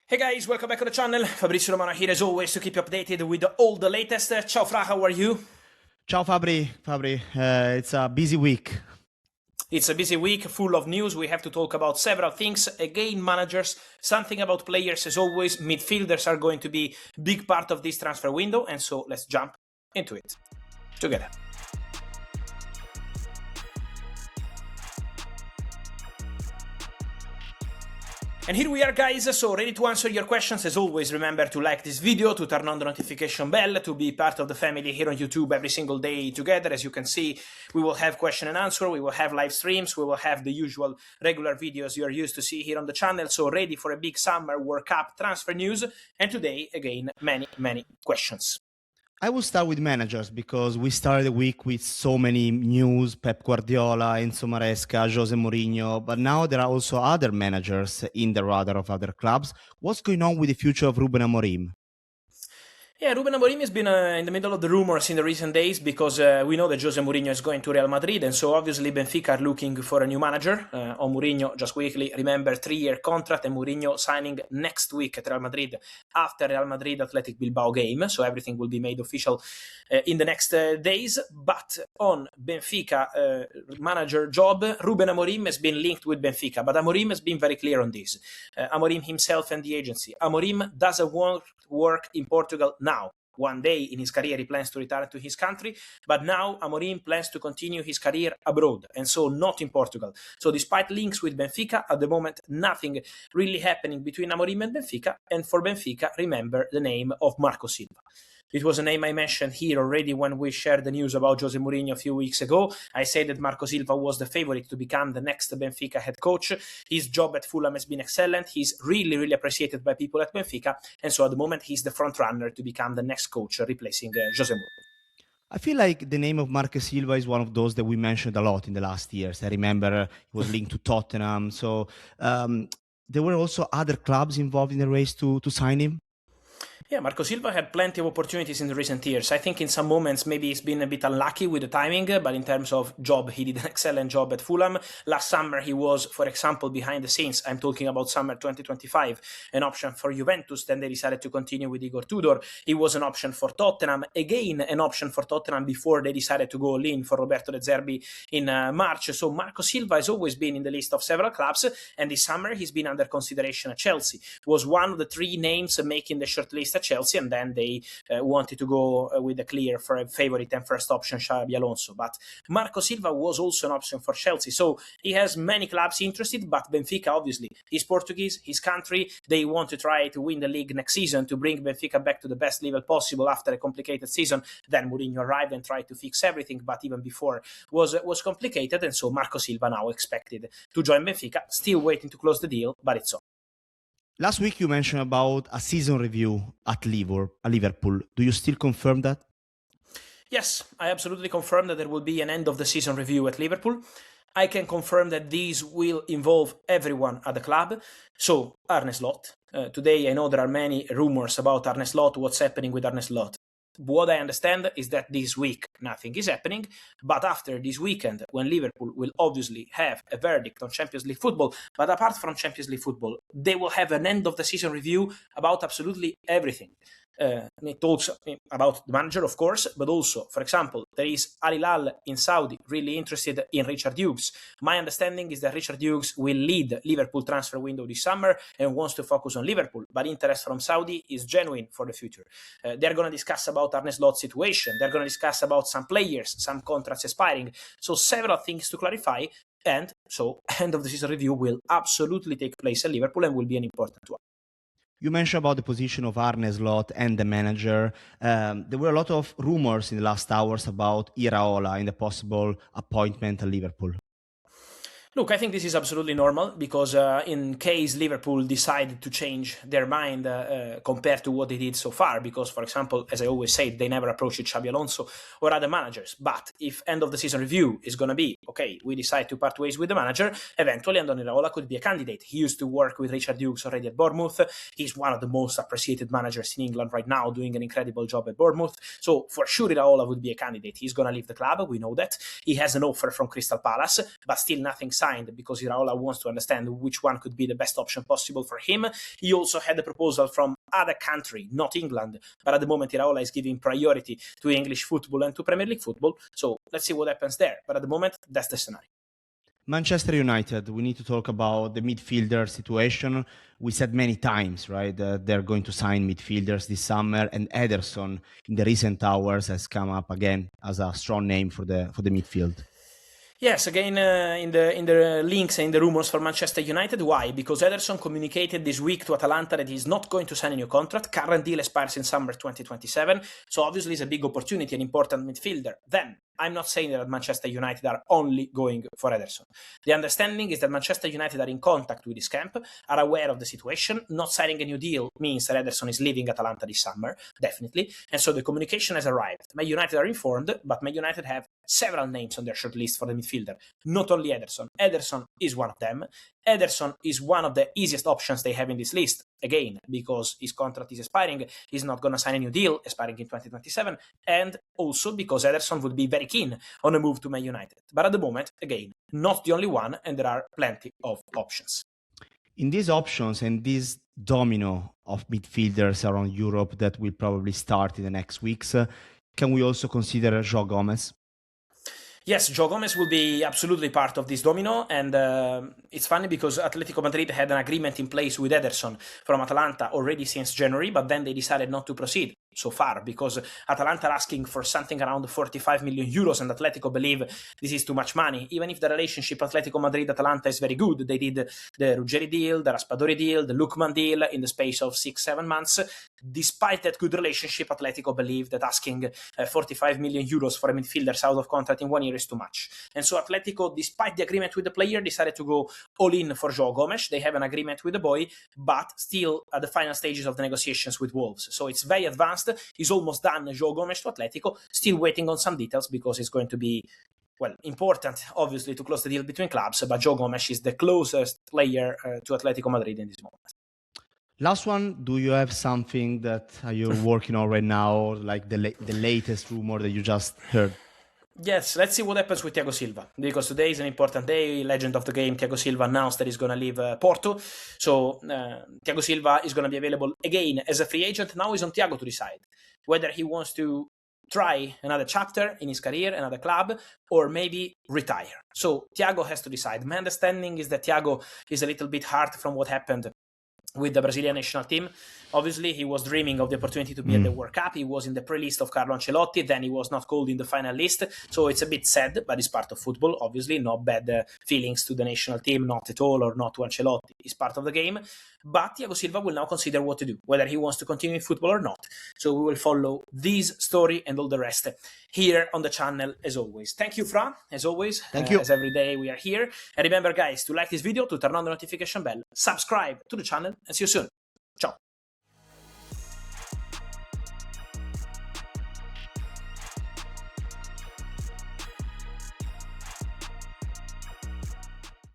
Hey guys, welcome back to the channel. Fabrizio Romano here as always to keep you updated with all the latest. Ciao Fra, how are you? Ciao Fabri, it's a busy week. It's a busy week full of news. We have to talk about several things. Again, managers, something about players as always. Midfielders are going to be a big part of this transfer window, and so let's jump into it together. And here we are guys, so ready to answer your questions. As always, remember to like this video, to turn on the notification bell, to be part of the family here on YouTube every single day together. As you can see, we will have question and answer, we will have live streams, we will have the usual regular videos you are used to see here on the channel. So ready for a big summer World Cup transfer news. And today, again, many questions. I will start with managers because we started the week with so many news, Pep Guardiola, Enzo Maresca, José Mourinho, but now there are also other managers in the radar of other clubs. What's going on with the future of Rúben Amorim? Yeah, Rúben Amorim has been in the middle of the rumors in the recent days because we know that José Mourinho is going to Real Madrid, and so obviously Benfica are looking for a new manager. On Mourinho, just quickly, remember 3-year contract, and Mourinho signing next week at Real Madrid after Real Madrid Athletic Bilbao game, so everything will be made official in the next days. But on Benfica manager job, Rúben Amorim has been linked with Benfica, but Amorim has been very clear on this. Amorim himself and the agency. Amorim doesn't want work in Portugal now. One day in his career he plans to return to his country, but now Amorim plans to continue his career abroad, and so not in Portugal. So despite links with Benfica, at the moment nothing really happening between Amorim and Benfica, and for Benfica, remember the name of Marcus Silva. It was a name I mentioned here already when we shared the news about José Mourinho a few weeks ago. I said that Marco Silva was the favorite to become the next Benfica head coach. His job at Fulham has been excellent. He's really appreciated by people at Benfica. And so at the moment, he's the front runner to become the next coach replacing José Mourinho. I feel like the name of Marcus Silva is one of those that we mentioned a lot in the last years. I remember he was linked to Tottenham. So there were also other clubs involved in the race to sign him. Yeah, Marco Silva had plenty of opportunities in the recent years. I think in some moments maybe he's been a bit unlucky with the timing, but in terms of job, he did an excellent job at Fulham. Last summer he was, for example, behind the scenes, I'm talking about summer 2025, an option for Juventus, then they decided to continue with Igor Tudor. He was an option for Tottenham, again an option for Tottenham before they decided to go all in for Roberto De Zerbi in March. So Marco Silva has always been in the list of several clubs, and this summer he's been under consideration at Chelsea. Was one of the 3 names making the shortlist at Chelsea, and then they wanted to go with a clear favorite and first option, Xabi Alonso. But Marco Silva was also an option for Chelsea, so he has many clubs interested. But Benfica, obviously, he's Portuguese, his country, they want to try to win the league next season to bring Benfica back to the best level possible after a complicated season. Then Mourinho arrived and tried to fix everything, but even before was complicated, and so Marco Silva now expected to join Benfica, still waiting to close the deal, but it's on. Last week you mentioned about a season review at Liverpool. Do you still confirm that? Yes, I absolutely confirm that there will be an end of the season review at Liverpool. I can confirm that these will involve everyone at the club. So, Arne Slot. Today I know there are many rumors about Arne Slot, what's happening with Arne Slot. What I understand is that this week nothing is happening, but after this weekend, when Liverpool will obviously have a verdict on Champions League football, but apart from Champions League football, they will have an end of the season review about absolutely everything. It talks about the manager, of course, but also, for example, there is Al Hilal in Saudi really interested in Richard Hughes. My understanding is that Richard Hughes will lead Liverpool transfer window this summer and wants to focus on Liverpool, but interest from Saudi is genuine for the future. They're going to discuss about Arne Slot's situation. They're going to discuss about some players, some contracts expiring. So several things to clarify. And so end of the season review will absolutely take place at Liverpool and will be an important one. You mentioned about the position of Arne Slot and the manager. There were a lot of rumors in the last hours about Iraola and the possible appointment at Liverpool. Look, I think this is absolutely normal because in case Liverpool decided to change their mind compared to what they did so far, because, for example, as I always say, they never approached Xabi Alonso or other managers. But if end of the season review is going to be, okay, we decide to part ways with the manager, eventually Andoni Iraola could be a candidate. He used to work with Richard Hughes already at Bournemouth. He's one of the most appreciated managers in England right now, doing an incredible job at Bournemouth. So for sure Iraola would be a candidate. He's going to leave the club, we know that. He has an offer from Crystal Palace, but still nothing signed signed because Iraola wants to understand which one could be the best option possible for him. He also had a proposal from other country, not England, but at the moment Iraola is giving priority to English football and to Premier League football. So let's see what happens there. But at the moment, that's the scenario. Manchester United, we need to talk about the midfielder situation. We said many times, right, that they're going to sign midfielders this summer, and Éderson in the recent hours has come up again as a strong name for the midfield. Yes, again, in the links and in the rumors for Manchester United. Why? Because Ederson communicated this week to Atalanta that he's not going to sign a new contract. Current deal expires in summer 2027. So obviously it's a big opportunity, an important midfielder. Then, I'm not saying that Manchester United are only going for Ederson. The understanding is that Manchester United are in contact with this camp, are aware of the situation. Not signing a new deal means that Ederson is leaving Atalanta this summer, definitely. And so the communication has arrived. Man United are informed, but Man United have several names on their shortlist for the midfielder. Not only Ederson. Ederson is one of them. Ederson is one of the easiest options they have in this list. Again, because his contract is expiring, he's not going to sign a new deal, expiring in 2027, and also because Ederson would be very keen on a move to Man United. But at the moment, again, not the only one, and there are plenty of options. In these options and this domino of midfielders around Europe that will probably start in the next weeks, can we also consider João Gomes? Yes, João Gomes will be absolutely part of this domino, and it's funny because Atlético Madrid had an agreement in place with Ederson from Atalanta already since January, but then they decided not to proceed so far because Atalanta are asking for something around 45 million euros, and Atlético believe this is too much money. Even if the relationship Atlético Madrid-Atalanta is very good, they did the Ruggeri deal, the Raspadori deal, the Lookman deal in the space of 6-7 months. Despite that good relationship, Atlético believe that asking 45 million euros for a midfielder out of contract in 1 year is too much. And so Atlético, despite the agreement with the player, decided to go all in for João Gomes. They have an agreement with the boy, but still at the final stages of the negotiations with Wolves. So it's very advanced. He's almost done, João Gomes to Atlético. Still waiting on some details because it's going to be, well, important, obviously, to close the deal between clubs, but João Gomes is the closest player to Atlético Madrid in this moment. Last one, do you have something that you're working on right now, like the latest rumor that you just heard? Yes, let's see what happens with Thiago Silva, because today is an important day. Legend of the game, Thiago Silva announced that he's going to leave Porto. So Thiago Silva is going to be available again as a free agent. Now it's on Thiago to decide whether he wants to try another chapter in his career, another club, or maybe retire. So Thiago has to decide. My understanding is that Thiago is a little bit hurt from what happened with the Brazilian national team. Obviously, he was dreaming of the opportunity to be at the World Cup. He was in the pre-list of Carlo Ancelotti. Then he was not called in the final list. So it's a bit sad, but it's part of football. Obviously, no bad feelings to the national team, not at all, or not to Ancelotti. It's part of the game. But Thiago Silva will now consider what to do, whether he wants to continue in football or not. So we will follow this story and all the rest here on the channel as always. Thank you, Fra, as always. Thank you. As every day we are here. And remember, guys, to like this video, to turn on the notification bell, subscribe to the channel, and see you soon.